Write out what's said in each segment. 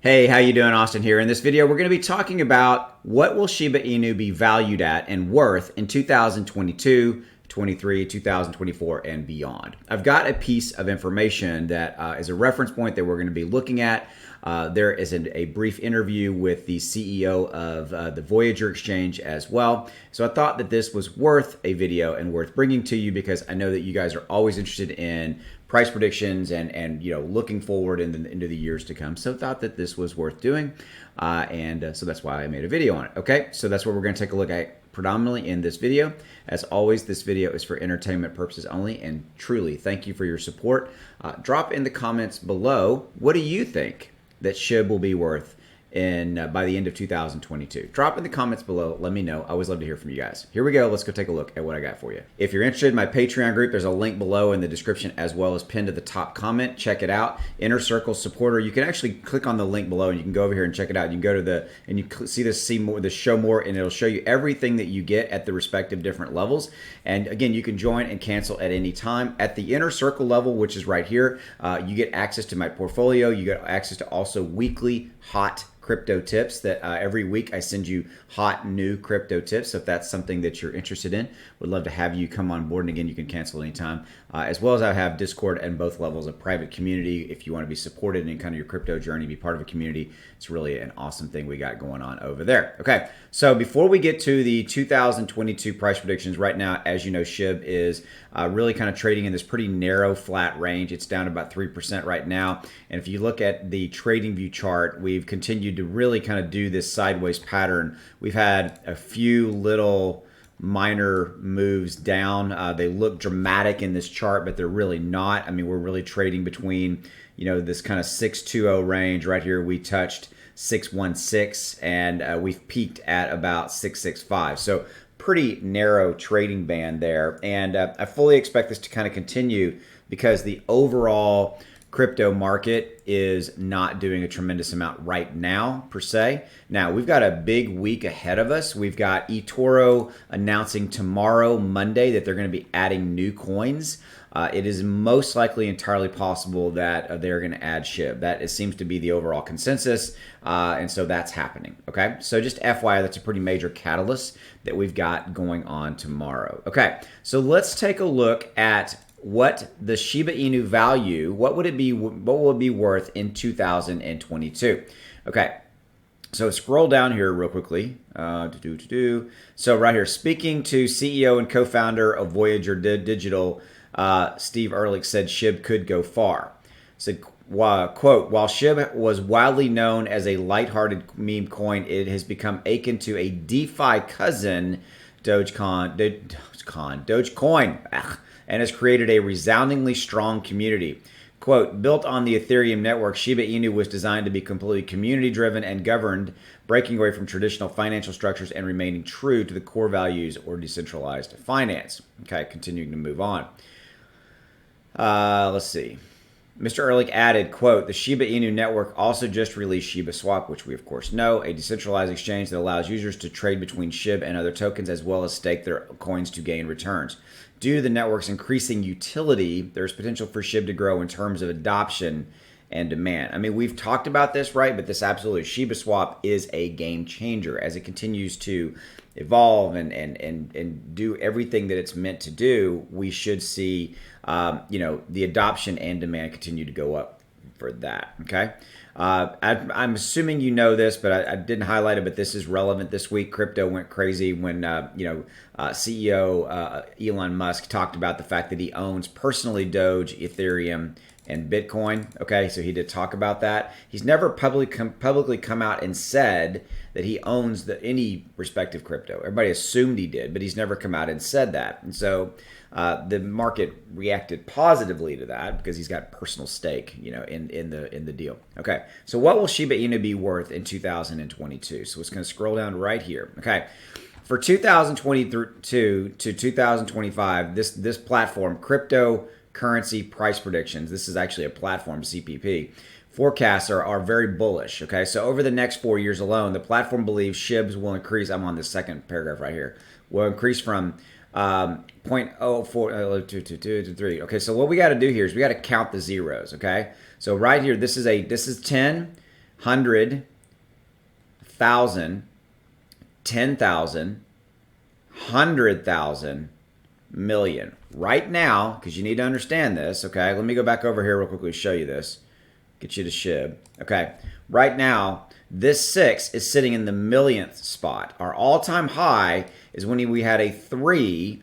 Hey, how you doing? Austin here. In this video, we're going to be talking about what will Shiba Inu be valued at and worth in 2022, 23, 2024, and beyond. I've got a piece of information that is a reference point that we're going to be looking at. There is a brief interview with the CEO of the Voyager exchange as well. So I thought that this was worth a video and worth bringing to you because I know that you guys are always interested in price predictions and looking forward into the years to come. So thought that this was worth doing, so that's why I made a video on it. Okay, so that's what we're going to take a look at predominantly in this video. As always, this video is for entertainment purposes only, and truly thank you for your support. Drop in the comments below, what do you think that SHIB will be worth by the end of 2022. Drop in the comments below. Let me know. I always love to hear from you guys. Here we go. Let's go take a look at what I got for you. If you're interested in my Patreon group, there's a link below in the description as well as pinned to the top comment. Check it out. Inner Circle supporter. You can actually click on the link below and you can go over here and check it out. You can go to see more, the show more, and it'll show you everything that you get at the respective different levels. And again, you can join and cancel at any time. At the Inner Circle level, which is right here, you get access to my portfolio. You get access to also weekly hot crypto tips that every week I send you hot new crypto tips. So if that's something that you're interested in, would love to have you come on board. And again, you can cancel anytime. As well as I have Discord and both levels of private community. If you want to be supported in kind of your crypto journey, be part of a community, it's really an awesome thing we got going on over there. Okay, so before we get to the 2022 price predictions, right now, as you know, SHIB is really kind of trading in this pretty narrow flat range. It's down about 3% right now. And if you look at the trading view chart, we've continued to really kind of do this sideways pattern. We've had a few little minor moves down. They look dramatic in this chart, but they're really not. I mean, we're really trading between, this kind of 620 range right here. We touched 616 and we've peaked at about 665. So pretty narrow trading band there. And I fully expect this to kind of continue because the overall crypto market is not doing a tremendous amount right now per se. Now we've got a big week ahead of us. We've got eToro announcing tomorrow, Monday, that they're going to be adding new coins. It is most likely entirely possible that they're going to add SHIB. That seems to be the overall consensus, and so that's happening. Okay, so just FYI, that's a pretty major catalyst that we've got going on tomorrow. Okay, so let's take a look at what the Shiba Inu value, what will it be worth in 2022? Okay, so scroll down here real quickly. So right here, speaking to CEO and co-founder of Voyager Digital, Steve Ehrlich said SHIB could go far. Said, quote, while SHIB was widely known as a lighthearted meme coin, it has become akin to a DeFi cousin, Dogecoin, and has created a resoundingly strong community. Quote, built on the Ethereum network, Shiba Inu was designed to be completely community-driven and governed, breaking away from traditional financial structures and remaining true to the core values or decentralized finance. Okay, continuing to move on. Let's see. Mr. Ehrlich added, quote, the Shiba Inu network also just released Shiba Swap, which we of course know, a decentralized exchange that allows users to trade between SHIB and other tokens as well as stake their coins to gain returns. Due to the network's increasing utility, there's potential for SHIB to grow in terms of adoption and demand. I mean, we've talked about this, right? But this absolutely, Shiba Swap is a game changer as it continues to evolve and do everything that it's meant to do. We should see, the adoption and demand continue to go up for that. Okay. I'm assuming you know this, but I didn't highlight it, but this is relevant this week. Crypto went crazy when, CEO Elon Musk talked about the fact that he owns personally Doge, Ethereum, and Bitcoin. Okay, so he did talk about that. He's never publicly come out and said that he owns any respective crypto. Everybody assumed he did, but he's never come out and said that. And so the market reacted positively to that because he's got personal stake, in the deal. Okay, so what will Shiba Inu be worth in 2022? So it's going to scroll down right here. Okay. For 2022 to 2025, this platform, cryptocurrency price predictions, this is actually a platform, CPP, forecasts are very bullish. Okay, so over the next 4 years alone, the platform believes SHIBs will increase. I'm on the second paragraph right here. Will increase from 0.04 to 3. Okay, so what we got to do here is we got to count the zeros. Okay, so right here, this is 10. 100, 1,000, 10,000, 100,000, million. Right now, because you need to understand this, okay? Let me go back over here real quickly to show you this. Get you to SHIB. Okay, right now, this 6 is sitting in the millionth spot. Our all-time high is when we had a 3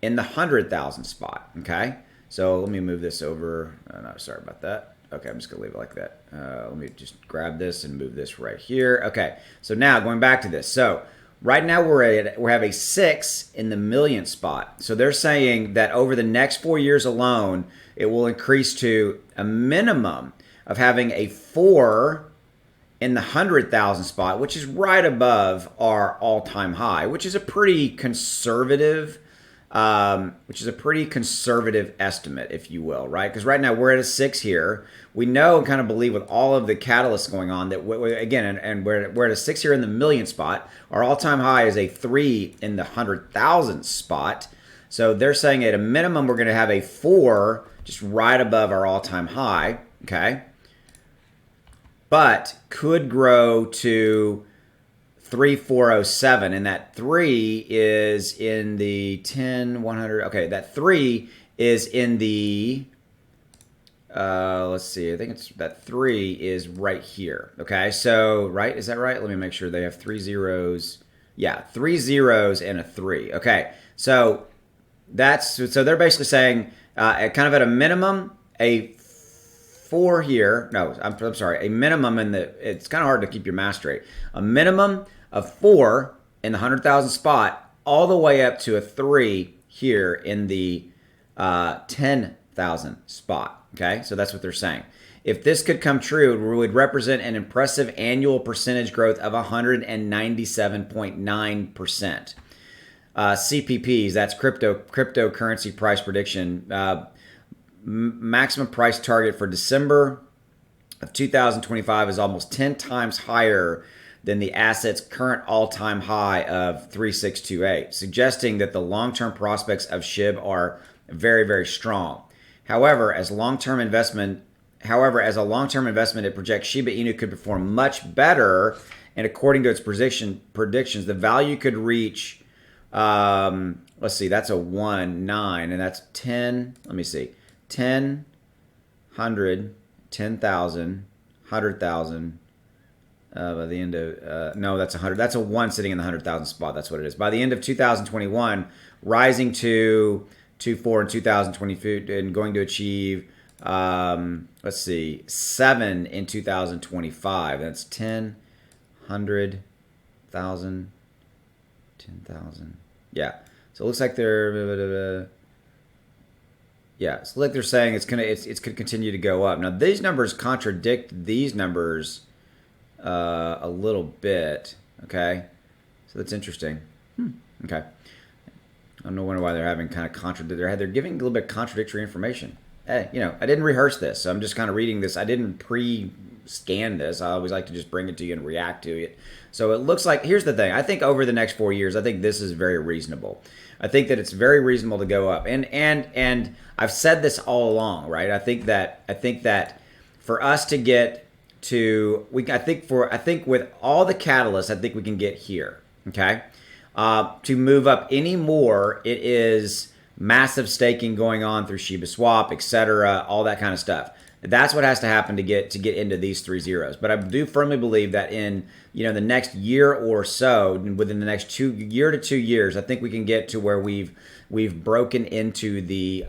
in the 100,000 spot, okay? So let me move this over. No, sorry about that. Okay, I'm just going to leave it like that. Let me just grab this and move this right here. Okay, so now going back to this. So right now we have a 6 in the millionth spot. So they're saying that over the next 4 years alone, it will increase to a minimum of having a 4 in the 100,000 spot, which is right above our all-time high, which is a pretty conservative estimate, if you will, right? Because right now we're at a 6 here. We know and kind of believe with all of the catalysts going on that, again, and we're at a 6 here in the million spot. Our all-time high is a 3 in the 100,000 spot. So they're saying at a minimum we're going to have a 4 just right above our all-time high, okay? But could grow to 3,407, and that 3 is in the 10, 100. Okay, that 3 is in the, let's see, I think it's that 3 is right here. Okay, so, right, is that right? Let me make sure they have 3 zeros. Yeah, 3 zeros and a 3. Okay, so so they're basically saying kind of at a minimum, a 4 here. No, I'm sorry, a minimum in the, it's kind of hard to keep your math straight. A minimum of 4 in the 100,000 spot, all the way up to a 3 here in the 10,000 spot. Okay, so that's what they're saying. If this could come true, it would represent an impressive annual percentage growth of 197.9%. CPPs, that's cryptocurrency price prediction. Maximum price target for December of 2025 is almost 10 times higher than the asset's current all-time high of 3,628, suggesting that the long-term prospects of SHIB are very, very strong. However, as a long-term investment, it projects Shiba Inu could perform much better, and according to its predictions, the value could reach, let's see, that's a 1, 9, and that's 10, let me see, 10, 100, 10,000, 100,000, by the end of, no, that's 100. That's a 1 sitting in the 100,000 spot. That's what it is. By the end of 2021, rising to 2.4 in 2022 and going to achieve, let's see, 7 in 2025. That's 10, 100,000, 10,000. Yeah. So it looks like they're, yeah. So like they're saying it's gonna continue to go up. Now these numbers contradict these numbers a little bit. Okay, so that's interesting. Okay, I don't know why they're having kind of they're giving a little bit of contradictory information. Hey, you know, I didn't rehearse this, so I'm just kind of reading this. I didn't pre-scan this. I always like to just bring it to you and react to it. So it looks like, here's the thing. I think over the next 4 years, I think this is very reasonable. I think that it's very reasonable to go up. And I've said this all along, right? I think that for us to get to, I think with all the catalysts, I think we can get here. Okay, to move up any more, it is massive staking going on through Shiba Swap, etc., all that kind of stuff. That's what has to happen to get into these 3 zeros. But I do firmly believe that in the next year or so, within the next 2 to 2 years, I think we can get to where we've broken into the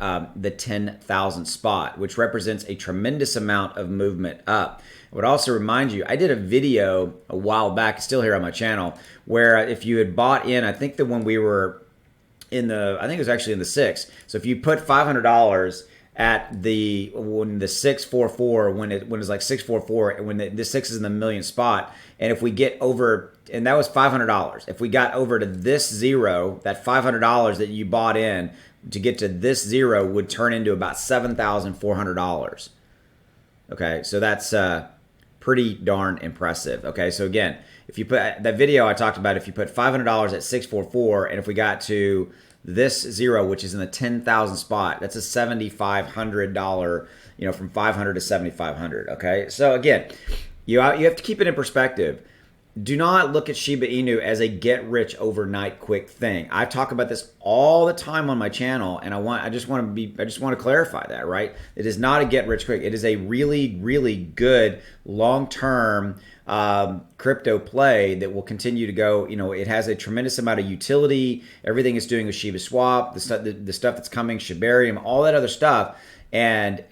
10,000 spot, which represents a tremendous amount of movement up. I would also remind you, I did a video a while back, still here on my channel, where if you had bought in, I think that when we were in the, I think it was actually in the 6. So if you put $500 at when the 644, when it's like 644, and when the 6 is in the million spot, and if we get over, and that was $500. If we got over to this zero, that $500 that you bought in to get to this zero would turn into about $7,400. Okay, so that's pretty darn impressive. Okay, so again, if you put that video I talked about, if you put $500 at 644, and if we got to this zero, which is in the 10,000 spot, that's a $7,500, from 500 to 7,500. Okay, so again, You have to keep it in perspective. Do not look at Shiba Inu as a get rich overnight quick thing. I talk about this all the time on my channel, and I just want to clarify that, right? It is not a get rich quick. It is a really, really good long term crypto play that will continue to go. You know, it has a tremendous amount of utility. Everything it's doing with Shiba Swap, the stuff that's coming, Shibarium, all that other stuff, and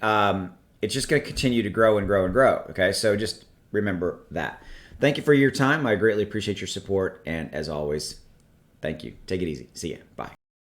it's just going to continue to grow and grow and grow. Okay, so just remember that. Thank you for your time. I greatly appreciate your support. And as always, thank you. Take it easy. See ya. Bye.